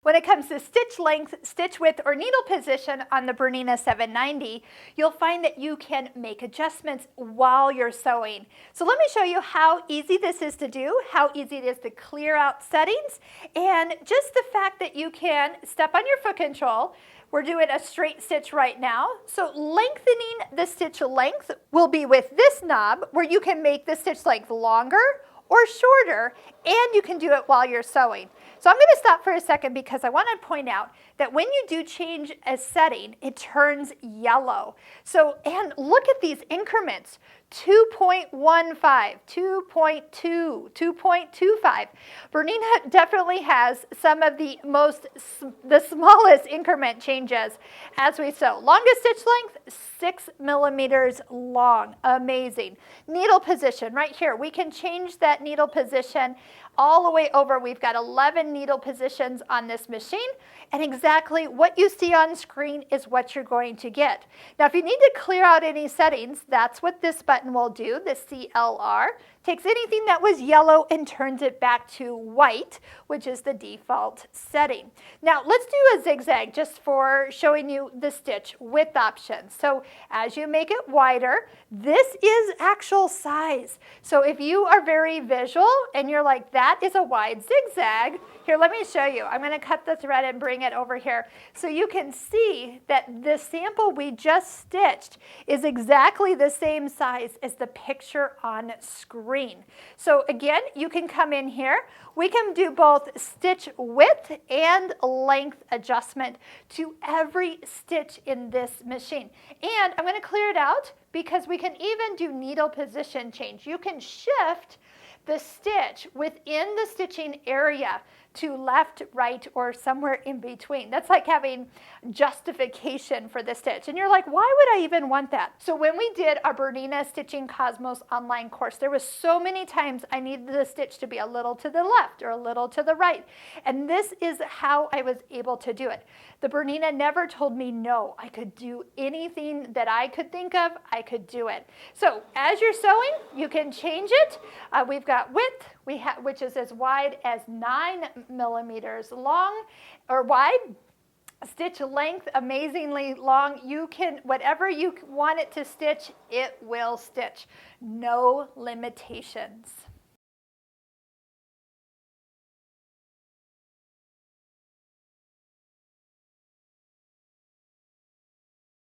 When it comes to stitch length, stitch width, or needle position on the Bernina 790, you'll find that you can make adjustments while you're sewing. So let me show you how easy this is to do, how easy it is to clear out settings, and just the fact that you can step on your foot control. We're doing a straight stitch right now. So lengthening the stitch length will be with this knob, where you can make the stitch length longer or shorter, and you can do it while you're sewing. So I'm going to stop for a second because I want to point out that when you do change a setting, it turns yellow. So, and look at these increments, 2.15, 2.2, 2.25. Bernina definitely has some of the smallest increment changes as we sew. Longest stitch length, 6 millimeters long. Amazing. Needle position right here. We can change that needle position all the way over. We've got 11 needle positions on this machine, and exactly what you see on screen is what you're going to get. Now, if you need to clear out any settings, that's what this button will do, the CLR. Takes anything that was yellow and turns it back to white, which is the default setting. Now, let's do a zigzag just for showing you the stitch width option. So as you make it wider, this is actual size. So if you are very visual and you're like, that is a wide zigzag, here, let me show you. I'm going to cut the thread and bring it over here so you can see that the sample we just stitched is exactly the same size as the picture on screen. So again, you can come in here. We can do both stitch width and length adjustment to every stitch in this machine. And I'm going to clear it out because we can even do needle position change. You can shift the stitch within the stitching area to left, right, or somewhere in between. That's like having justification for the stitch. And you're like, why would I even want that? So when we did our Bernina Stitching Cosmos online course, there was so many times I needed the stitch to be a little to the left or a little to the right. And this is how I was able to do it. The Bernina never told me no. I could do anything that I could think of, I could do it. So as you're sewing, you can change it. We've got width, which is as wide as 9 millimeters long or wide. Stitch length, amazingly long. You can, whatever you want it to stitch, it will stitch. No limitations.